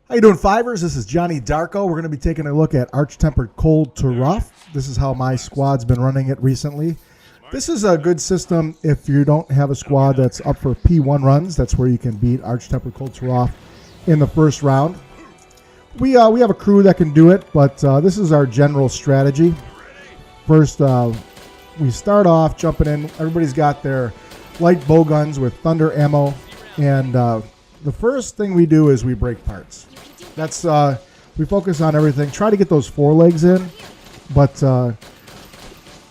How you doing, Fivers? This is Johnny Darko. We're going to be taking a look at Arch Tempered Kulve Taroth. This is how my squad's been running it recently. This is a good system if you don't have a squad that's up for P1 runs. That's where you can beat Arch Tempered Kulve Taroth in the first round. We have a crew that can do it, but this is our general strategy. First, we start off jumping in. Everybody's got their light bow guns with thunder ammo, and the first thing we do is we break parts. That's we focus on everything. Try to get those forelegs in, but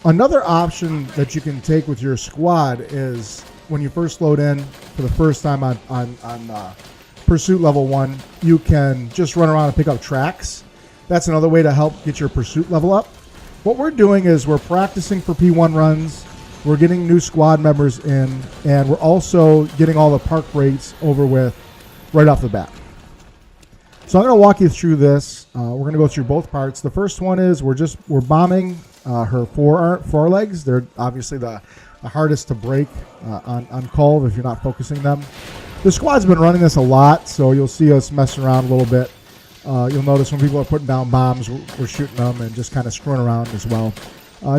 another option that you can take with your squad is when you first load in for the first time on Pursuit Level 1, you can just run around and pick up tracks. That's another way to help get your Pursuit level up. What we're doing is we're practicing for P1 runs, we're getting new squad members in, and we're also getting all the park breaks over with right off the bat. So I'm going to walk you through this. We're going to go through both parts. The first one is we're bombing her forelegs. They're obviously the hardest to break on Kulve if you're not focusing them. The squad's been running this a lot, so you'll see us messing around a little bit. You'll notice when people are putting down bombs, we're shooting them and just kind of screwing around as well.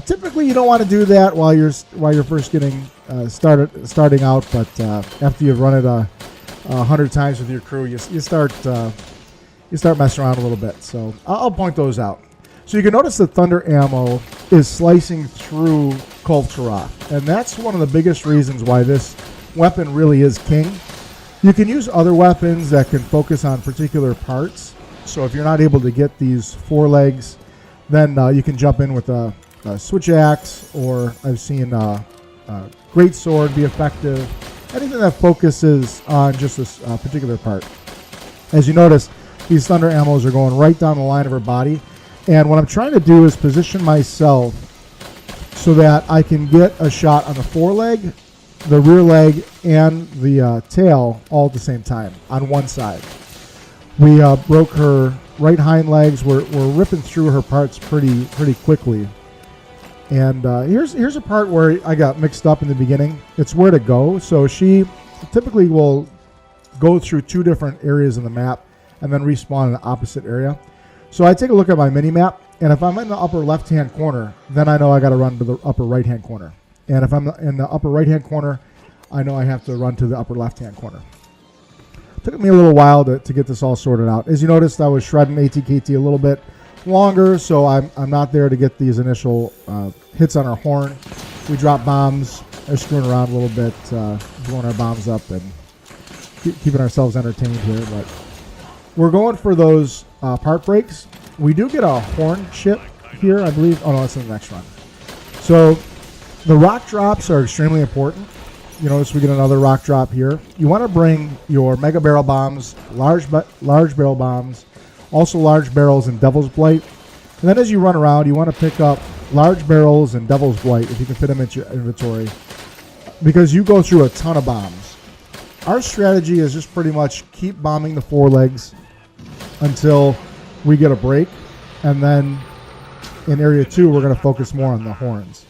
Typically, you don't want to do that while you're first getting starting out, but after you've run it 100 times with your crew, you start messing around a little bit. So I'll point those out. So you can notice the thunder ammo is slicing through Kulve Taroth, and that's one of the biggest reasons why this weapon really is king. You can use other weapons that can focus on particular parts. So if you're not able to get these forelegs, then you can jump in with a switch axe, or I've seen a great sword be effective. Anything that focuses on just this particular part. As you notice, these thunder ammos are going right down the line of her body. And what I'm trying to do is position myself so that I can get a shot on the foreleg, the rear leg, and the tail all at the same time on one side. We broke her right hind legs. We're ripping through her parts pretty quickly. And here's a part where I got mixed up in the beginning. It's where to go. So she typically will go through two different areas in the map and then respawn in the opposite area. So I take a look at my mini map, and if I'm in the upper left-hand corner, then I know I got to run to the upper right-hand corner. And if I'm in the upper right-hand corner, I know I have to run to the upper left-hand corner. It took me a little while to get this all sorted out. As you noticed, I was shredding ATKT a little bit longer, so I'm not there to get these initial hits on our horn. We drop bombs, are screwing around a little bit, blowing our bombs up and keeping ourselves entertained here. But we're going for those part breaks. We do get a horn chip here, I believe. Oh no, that's in the next run. So the rock drops are extremely important. You notice we get another rock drop here. You want to bring your mega barrel bombs, large barrel bombs, also large barrels and Devil's Blight. And then as you run around, you want to pick up large barrels and Devil's Blight if you can fit them into your inventory, because you go through a ton of bombs. Our strategy is just pretty much keep bombing the forelegs until we get a break, and then in area 2 we're going to focus more on the horns.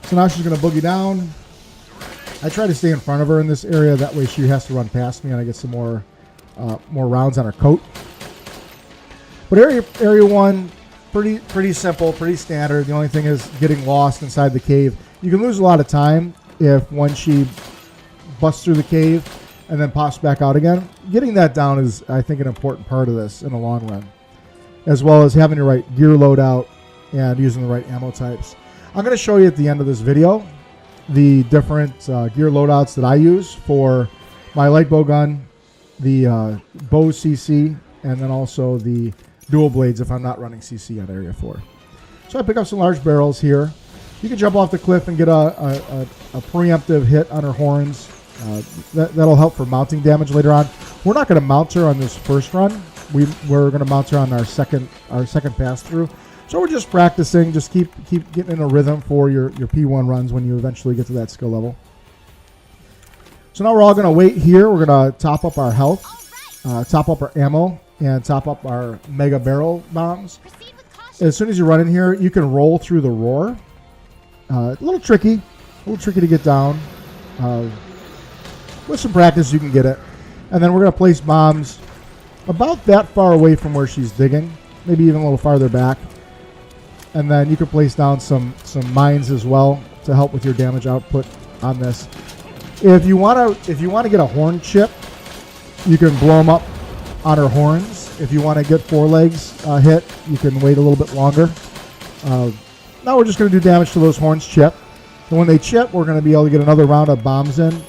So now she's going to boogie down. I try to stay in front of her in this area, that way she has to run past me and I get some more rounds on her coat. But area 1, pretty simple, pretty standard. The only thing is getting lost inside the cave. You can lose a lot of time when she busts through the cave and then pops back out again. Getting that down is, I think, an important part of this in the long run, as well as having the right gear loadout and using the right ammo types. I'm going to show you at the end of this video the different gear loadouts that I use for my light bow gun, the bow CC, and then also the dual blades if I'm not running CC on area 4. So I pick up some large barrels here. You can jump off the cliff and get a preemptive hit on her horns. That'll help for mounting damage later on. We're not going to mount her on this first run. We're going to mount her on our second pass through. So we're just practicing. Just keep getting in a rhythm for your P1 runs when you eventually get to that skill level. So now we're all going to wait here. We're going to top up our health, top up our ammo, and top up our mega barrel bombs. As soon as you run in here, you can roll through the roar. A little tricky to get down. With some practice, you can get it. And then we're going to place bombs about that far away from where she's digging, maybe even a little farther back. And then you can place down some mines as well to help with your damage output on this. If you want to get a horn chip, you can blow them up on her horns. If you want to get forelegs hit, you can wait a little bit longer. Now we're just going to do damage to those horns chip. And when they chip, we're going to be able to get another round of bombs in.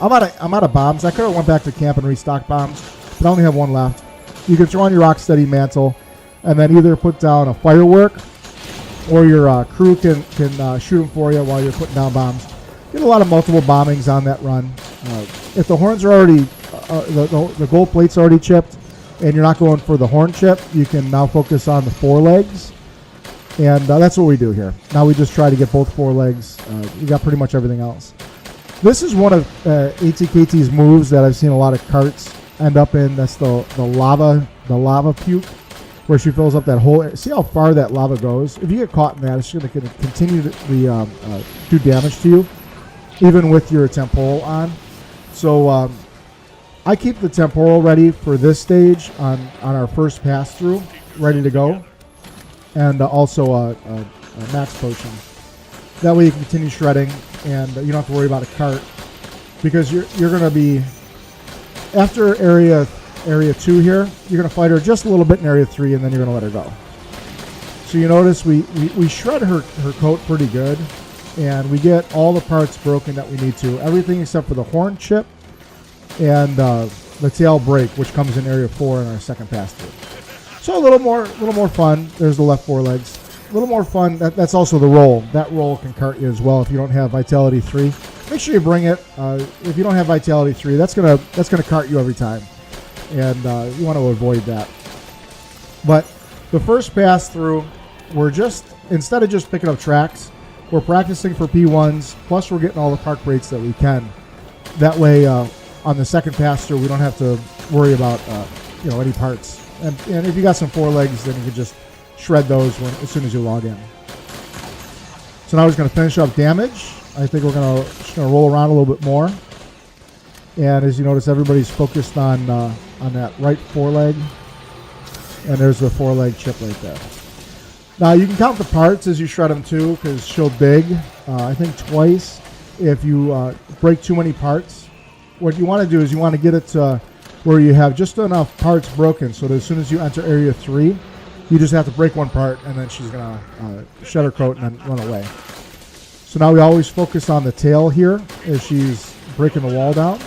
I'm out of bombs. I could have went back to camp and restocked bombs, but I only have one left. You can throw on your Rocksteady mantle and then either put down a firework or your crew can shoot them for you while you're putting down bombs. Get a lot of multiple bombings on that run. If the horns are already, the gold plate's already chipped, and you're not going for the horn chip, you can now focus on the forelegs, and that's what we do here. Now we just try to get both forelegs. You got pretty much everything else. This is one of ATKT's moves that I've seen a lot of carts end up in. That's the lava puke, where she fills up that whole area. See how far that lava goes? If you get caught in that, it's going to continue to do damage to you, even with your temporal on. So I keep the temporal ready for this stage on our first pass through, ready to go, and also a max potion. That way you can continue shredding, and you don't have to worry about a cart, because you're going to be after area 2 here. You're going to fight her just a little bit in area 3, and then you're going to let her go. So you notice we shred her coat pretty good, and we get all the parts broken that we need to. Everything except for the horn chip and the tail break, which comes in area 4 in our second pass through. So a little more fun. There's the left forelegs. A little more fun. That's also the roll. That roll can cart you as well if you don't have Vitality 3. Make sure you bring it. If you don't have Vitality 3, that's gonna cart you every time, and you want to avoid that. But the first pass through, we're just, instead of just picking up tracks, we're practicing for P1s, plus we're getting all the park rates that we can. That way, on the second pass through, we don't have to worry about any parts. And if you got some forelegs, then you can just shred those as soon as you log in. So now we're just going to finish up damage. I think we're just going to roll around a little bit more. And as you notice, everybody's focused on that right foreleg. And there's the foreleg chip right there. Now you can count the parts as you shred them too, because she'll dig, I think twice. If you break too many parts, what you want to do is you want to get it to where you have just enough parts broken, so that as soon as you enter area 3, you just have to break one part, and then she's going to shed her coat and then run away. So now we always focus on the tail here as she's breaking the wall down.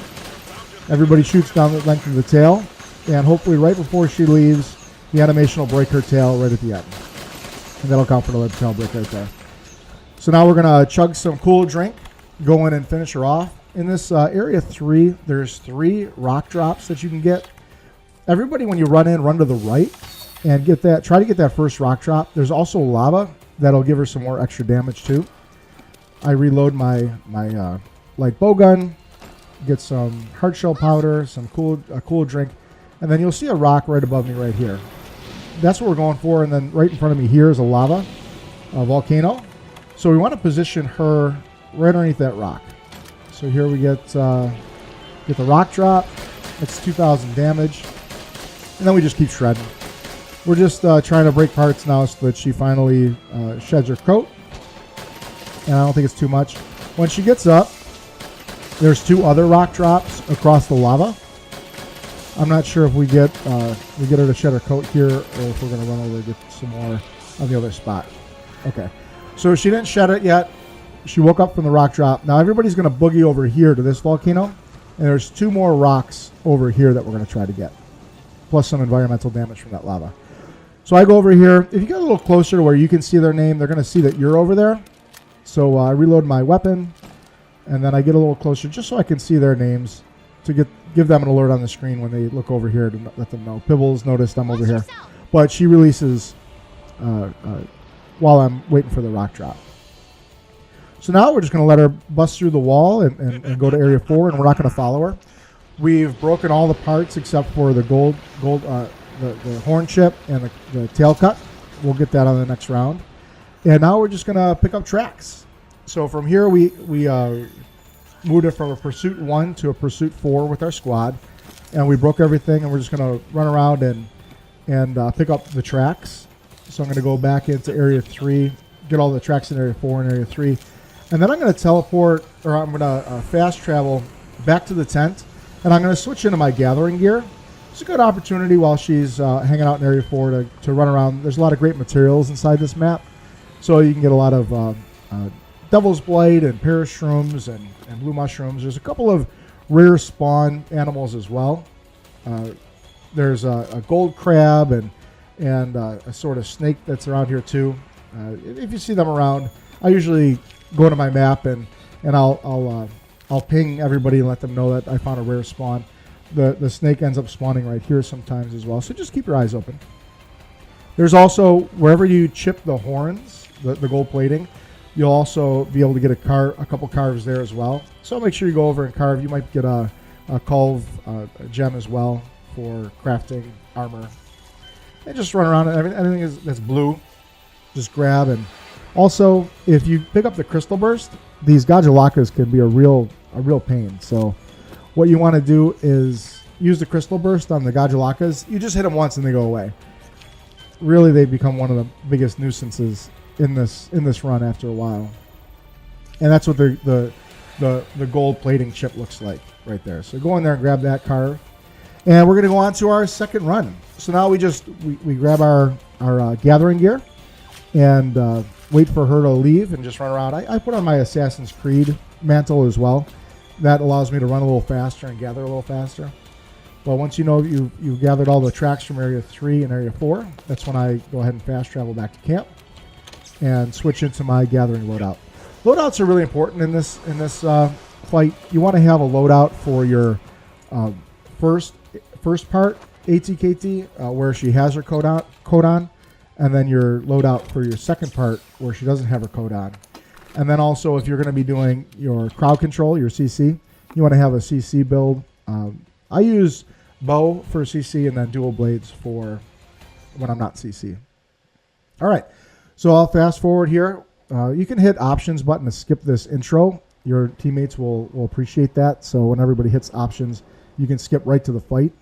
Everybody shoots down the length of the tail, and hopefully right before she leaves, the animation will break her tail right at the end. And that'll count for the tail break right there. So now we're going to chug some cool drink, go in and finish her off. In this area 3, there's 3 rock drops that you can get. Everybody, when you run to the right and try to get that first rock drop. There's also lava that'll give her some more extra damage too. I reload my light bow gun, get some hard shell powder, a cool drink, and then you'll see a rock right above me right here. That's what we're going for, and then right in front of me here is a volcano. So we want to position her right underneath that rock. So here we get the rock drop. That's 2,000 damage. And then we just keep shredding. We're just trying to break parts now so that she finally sheds her coat. And I don't think it's too much. When she gets up, there's 2 other rock drops across the lava. I'm not sure if we get her to shed her coat here, or if we're going to run over and get some more on the other spot. Okay. So she didn't shed it yet. She woke up from the rock drop. Now everybody's going to boogie over here to this volcano, and there's 2 more rocks over here that we're going to try to get, plus some environmental damage from that lava. So I go over here. If you get a little closer to where you can see their name, they're going to see that you're over there. So I reload my weapon, and then I get a little closer just so I can see their names to give them an alert on the screen when they look over here to let them know. Pibbles noticed I'm over here. But she releases while I'm waiting for the rock drop. So now we're just going to let her bust through the wall and go to area 4, and we're not going to follow her. We've broken all the parts except for the the horn chip and the tail cut. We'll get that on the next round. And now we're just going to pick up tracks. So from here we moved it from a pursuit 1 to a pursuit 4 with our squad. and we broke everything, and we're just going to run around and pick up the tracks. So I'm going to go back into Area 3, get all the tracks in Area 4 and Area 3, and then I'm going to teleport, or I'm going to fast travel back to the tent, and I'm going to switch into my gathering gear. It's a good opportunity while she's hanging out in Area 4 to run around. There's a lot of great materials inside this map, so you can get a lot of Devil's Blight and Parashrooms and Blue Mushrooms. There's a couple of rare spawn animals as well. There's a gold crab and a sort of snake that's around here too. If you see them around, I usually go to my map and I'll ping everybody and let them know that I found a rare spawn. The snake ends up spawning right here sometimes as well, so just keep your eyes open. There's also, wherever you chip the horns, the gold plating, you'll also be able to get a couple carves there as well. So make sure you go over and carve. You might get a Kulve gem as well for crafting armor. And just run around, and everything that's blue, just grab. And also, if you pick up the Crystal Burst, these Gajalakas can be a real pain. So what you want to do is use the Crystal Burst on the Gajalakas. You just hit them once and they go away. Really, they become one of the biggest nuisances in this run after a while. And that's what the gold plating chip looks like right there. So go in there and grab that carve. And we're going to go on to our second run. So now we grab our gathering gear and wait for her to leave and just run around. I put on my Assassin's Creed mantle as well. That allows me to run a little faster and gather a little faster. But once you know you've gathered all the tracks from Area 3 and Area 4, that's when I go ahead and fast travel back to camp and switch into my gathering loadout. Loadouts are really important in this fight. You want to have a loadout for your first part, ATKT, where she has her code on, and then your loadout for your second part where she doesn't have her code on. And then also, if you're going to be doing your crowd control, your CC, you want to have a CC build. I use bow for CC and then dual blades for when I'm not CC. All right, so I'll fast forward here. You can hit options button to skip this intro. Your teammates will appreciate that. So when everybody hits options, you can skip right to the fight,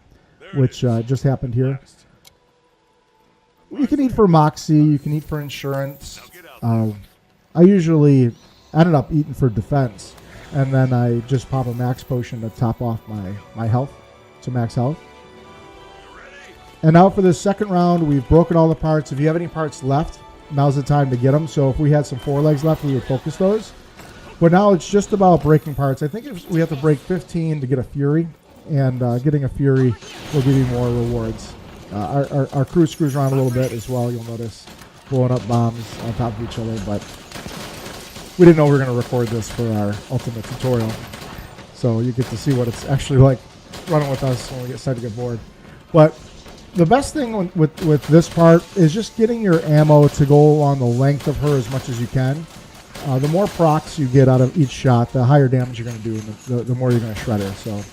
which just happened here. You can eat for Moxie. You can eat for insurance. I usually ended up eating for defense, and then I just pop a max potion to top off my health to max health. And now for the second round, we've broken all the parts. If you have any parts left, now's the time to get them. So if we had some forelegs left, we would focus those. But now it's just about breaking parts. I think we have to break 15 to get a Fury, and getting a Fury will give you more rewards. Our crew screws around a little bit as well, you'll notice, blowing up bombs on top of each other, but we didn't know we were going to record this for our ultimate tutorial. So you get to see what it's actually like running with us when we start to get bored. But the best thing with this part is just getting your ammo to go along the length of her as much as you can. The more procs you get out of each shot, the higher damage you're going to do, and the more you're going to shred her. So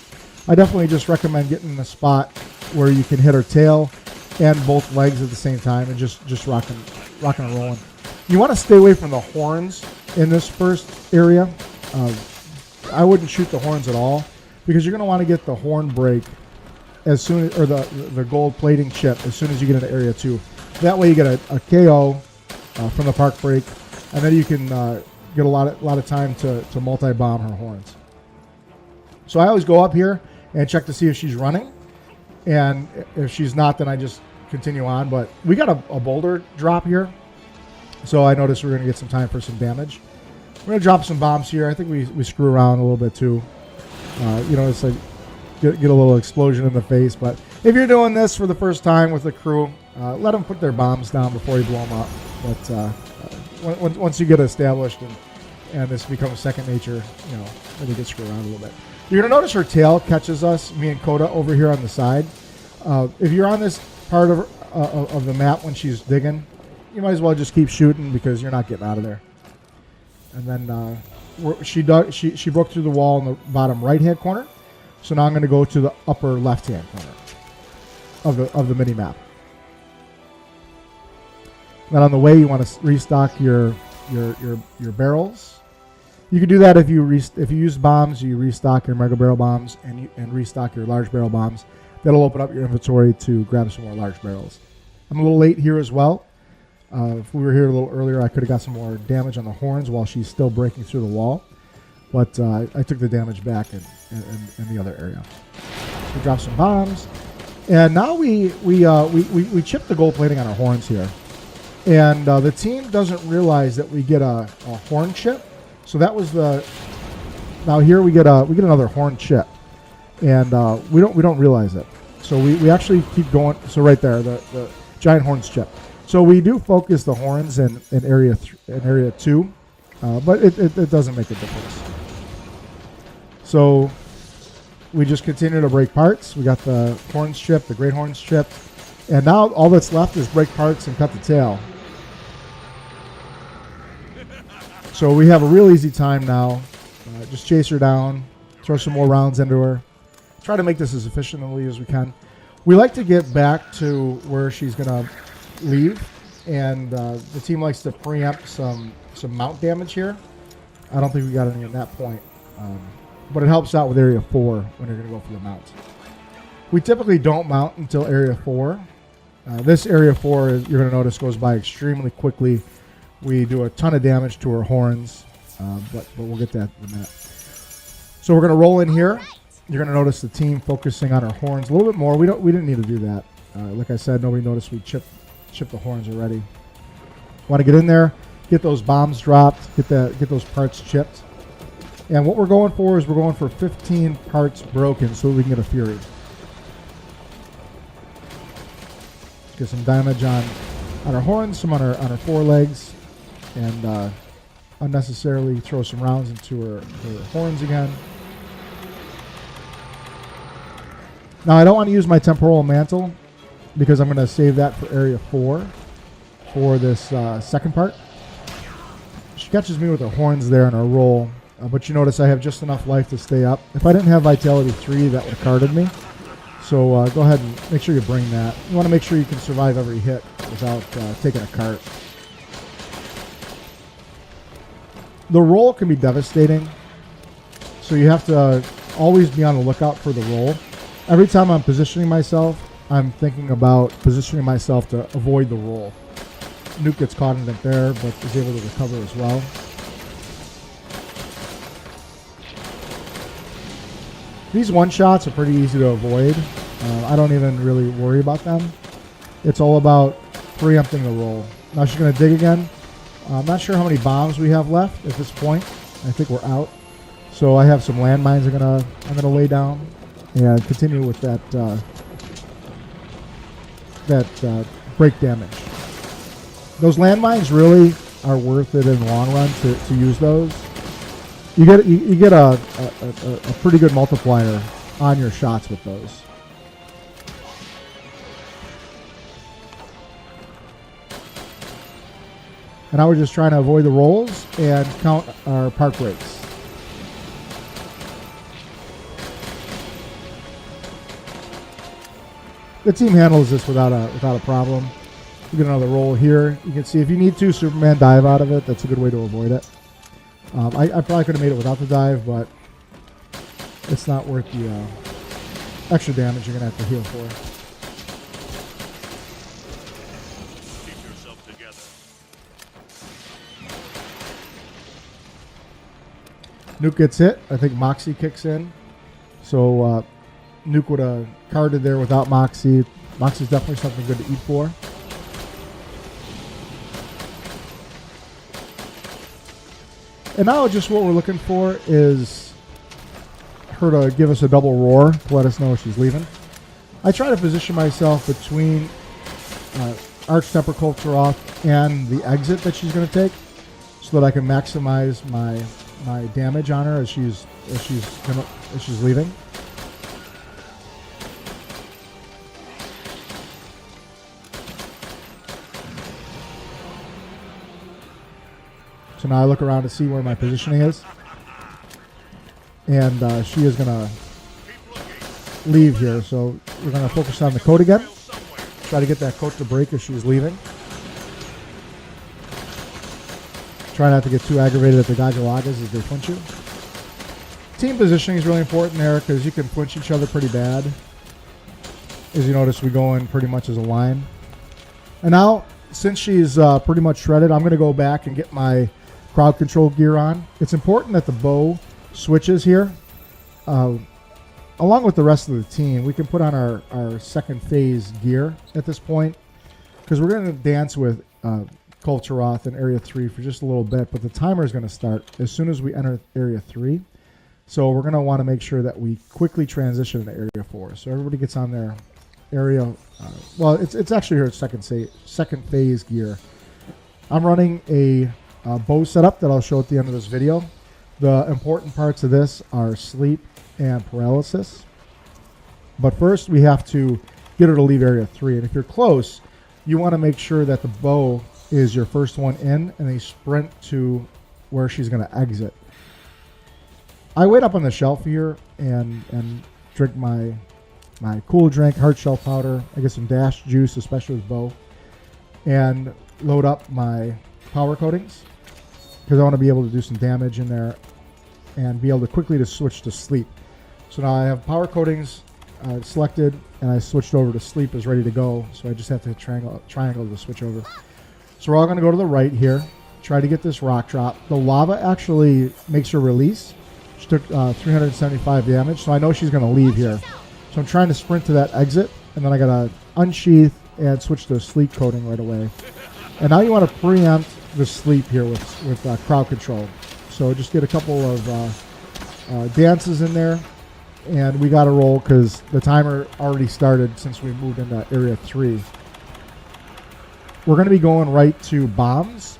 I definitely just recommend getting in a spot where you can hit her tail and both legs at the same time and just rocking and rolling. You want to stay away from the horns in this first area. I wouldn't shoot the horns at all because you're going to want to get the horn break as soon as, or the gold plating chip as soon as you get into area 2. That way you get a KO from the park break, and then you can get a lot of time to multi-bomb her horns. So I always go up here and check to see if she's running, and if she's not, then I just continue on. But we got a boulder drop here, so I noticed we're going to get some time for some damage. We're going to drop some bombs here. I think we screw around a little bit too. It's like get a little explosion in the face. But if you're doing this for the first time with the crew, let them put their bombs down before you blow them up. But once you get established and this becomes second nature, then you get screwed around a little bit. You're going to notice her tail catches us, me and Coda, over here on the side. If you're on this part of the map when she's digging, you might as well just keep shooting because you're not getting out of there. And then she broke through the wall in the bottom right-hand corner. So now I'm going to go to the upper left-hand corner of the mini-map. Then on the way, you want to restock your barrels. You can do that if you use bombs, you restock your mega barrel bombs and restock your large barrel bombs. That'll open up your inventory to grab some more large barrels. I'm a little late here as well. If we were here a little earlier, I could have got some more damage on the horns while she's still breaking through the wall. But I took the damage back in the other area. We dropped some bombs. And now we chip the gold plating on our horns here. And the team doesn't realize that we get a horn chip. So that was now here we get another horn chip. And we don't realize it. So we actually keep going. So right there, the giant horns chip. So we do focus the horns in area 2, but it doesn't make a difference. So we just continue to break parts. We got the horns chipped, the great horns chipped, and now all that's left is break parts and cut the tail. So we have a real easy time now. Just chase her down, throw some more rounds into her, try to make this as efficiently as we can. We like to get back to where she's gonna leave, and the team likes to preempt some mount damage here. I don't think we got any at that point, but it helps out with area 4 when you're going to go for the mount. We typically don't mount until area 4. This area 4, you're going to notice, goes by extremely quickly. We do a ton of damage to her horns, but we'll get that in a minute. So we're going to roll in here. You're going to notice the team focusing on our horns a little bit more. We didn't need to do that. Like I said, nobody noticed we chipped the horns already. Want to get in there, get those bombs dropped, get those parts chipped. And what we're going for is we're going for 15 parts broken so we can get a Fury. Get some damage on our horns, some on our forelegs, and unnecessarily throw some rounds into her horns again. Now I don't want to use my temporal mantle because I'm going to save that for area 4 for this second part. She catches me with her horns there on our roll, but you notice I have just enough life to stay up. If I didn't have Vitality 3, that would have carded me. So go ahead and make sure you bring that. You want to make sure you can survive every hit without taking a cart. The roll can be devastating, so you have to always be on the lookout for the roll. Every time I'm positioning myself, I'm thinking about positioning myself to avoid the roll. Nuke gets caught in it there, but is able to recover as well. These one-shots are pretty easy to avoid. I don't even really worry about them. It's all about preempting the roll. Now she's going to dig again. I'm not sure how many bombs we have left at this point. I think we're out. So I have some landmines I'm gonna lay down and continue with that break damage. Those landmines really are worth it in the long run to use those. You get a pretty good multiplier on your shots with those. And now we're just trying to avoid the rolls and count our park breaks. The team handles this without a problem. You get another roll here. You can see if you need to Superman dive out of it. That's a good way to avoid it. I probably could have made it without the dive, but it's not worth the extra damage you're going to have to heal for. Nuke gets hit. I think Moxie kicks in. So Nuke would have carded there without Moxie. Moxie's definitely something good to eat for. And now just what we're looking for is her to give us a double roar to let us know she's leaving. I try to position myself between Arch Tempered Kulve Taroth and the exit that she's going to take so that I can maximize my damage on her as she's leaving. So now I look around to see where my positioning is, and she is going to leave here. So we're going to focus on the coat again. Try to get that coat to break as she's leaving. Try not to get too aggravated at the Gagalagas as they flinch you. Team positioning is really important there because you can flinch each other pretty bad. As you notice, we go in pretty much as a line. And now, since she's pretty much shredded, I'm going to go back and get my crowd control gear on. It's important that the bow switches here. Along with the rest of the team, we can put on our second phase gear at this point because we're going to dance with Kulve Taroth in Area 3 for just a little bit, but the timer is going to start as soon as we enter Area 3. So we're going to want to make sure that we quickly transition into Area 4. So everybody gets on their area. Well, it's actually her second phase gear. I'm running a bow setup that I'll show at the end of this video. The important parts of this are sleep and paralysis. But first, we have to get her to leave Area 3. And if you're close, you want to make sure that the bow is your first one in, and they sprint to where she's going to exit. I wait up on the shelf here and drink my cool drink, hard shell powder. I get some dash juice, especially with bow, and load up my power coatings because I want to be able to do some damage in there and be able to quickly switch to sleep. So now I have power coatings selected, and I switched over to sleep is ready to go. So I just have to triangle to switch over. So we're all going to go to the right here, try to get this rock drop. The lava actually makes her release. She took 375 damage, so I know she's going to leave here. So I'm trying to sprint to that exit, and then I got to unsheath and switch to sleep coating right away. And now you want to preempt the sleep here with crowd control. So just get a couple of dances in there, and we got to roll because the timer already started since we moved into Area 3. We're going to be going right to bombs.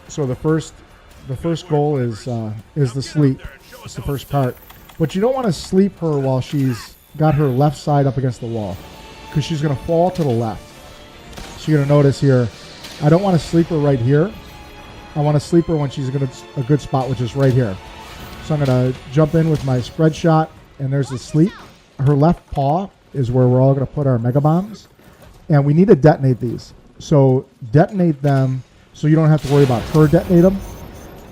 So the first goal is the sleep. It's the first part. But you don't want to sleep her while she's got her left side up against the wall because she's going to fall to the left. So you're going to notice here, I don't want to sleep her right here. I want to sleep her when she's a good spot, which is right here. So I'm going to jump in with my spread shot, and there's the sleep. Her left paw is where we're all going to put our mega bombs, and we need to detonate these. So detonate them so you don't have to worry about her detonate them,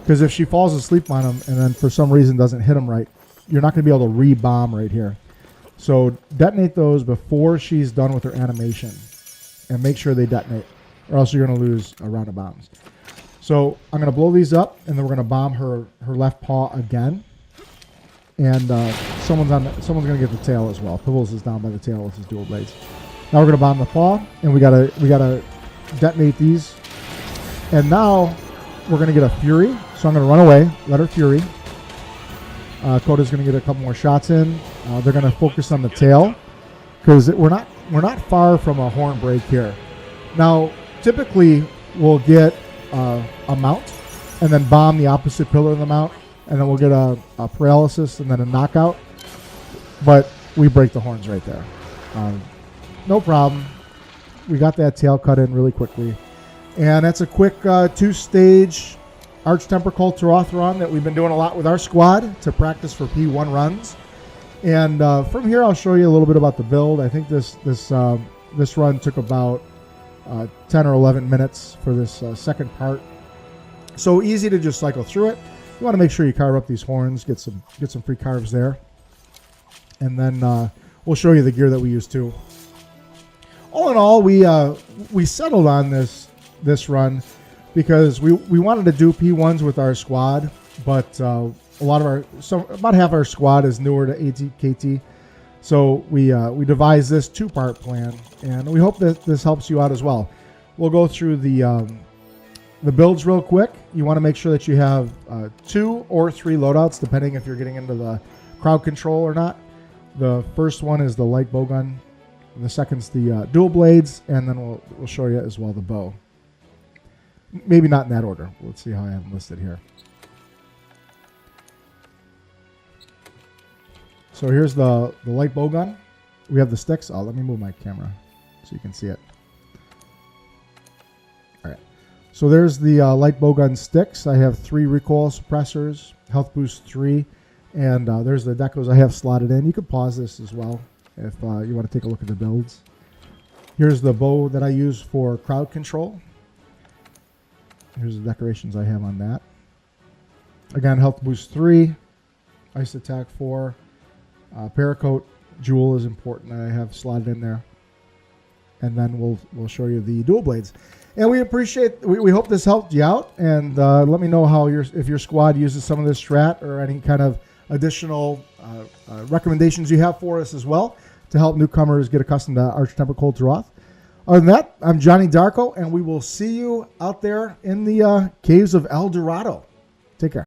because if she falls asleep on them and then for some reason doesn't hit them right, you're not going to be able to re-bomb right here. So detonate those before she's done with her animation and make sure they detonate, or else you're going to lose a round of bombs. So I'm going to blow these up, and then we're going to bomb her left paw again. And someone's going to get the tail as well. Pibbles is down by the tail with his dual blades. Now we're going to bomb the paw, and we gotta detonate these. And now we're going to get a fury. So I'm going to run away, let her fury. Coda's going to get a couple more shots in. They're going to focus on the tail because we're not far from a horn break here. Now, typically we'll get a mount and then bomb the opposite pillar of the mount, and then we'll get a paralysis and then a knockout. But we break the horns right there. No problem. We got that tail cut in really quickly. And that's a quick two-stage Arch Tempered Kulve Taroth run that we've been doing a lot with our squad to practice for P1 runs. And from here, I'll show you a little bit about the build. I think this run took about 10 or 11 minutes for this second part. So easy to just cycle through it. You want to make sure you carve up these horns, get some free carves there. And then we'll show you the gear that we use too. All in all, we settled on this run because we wanted to do P1s with our squad, but about half our squad is newer to ATKT. So we devised this two-part plan, and we hope that this helps you out as well. We'll go through the builds real quick. You want to make sure that you have 2 or 3 loadouts, depending if you're getting into the crowd control or not. The first one is the light bowgun. The second's the dual blades, and then we'll show you as well the bow. Maybe not in that order. Let's see how I have them listed here. So here's the light bowgun. We have the sticks. Oh, let me move my camera so you can see it. All right. So there's the light bowgun sticks. I have 3 recoil suppressors, health boost 3, and there's the decos I have slotted in. You can pause this as well if you want to take a look at the builds. Here's the bow that I use for crowd control. Here's the decorations I have on that. Again, Health Boost 3, Ice Attack 4, Paracoat Jewel is important. I have slotted in there. And then we'll show you the dual blades. And we hope this helped you out. And let me know how if your squad uses some of this strat or any kind of additional recommendations you have for us as well to help newcomers get accustomed to Arch Tempered Kulve Taroth. Other than that, I'm Johnny Darko, and we will see you out there in the caves of El Dorado. Take care.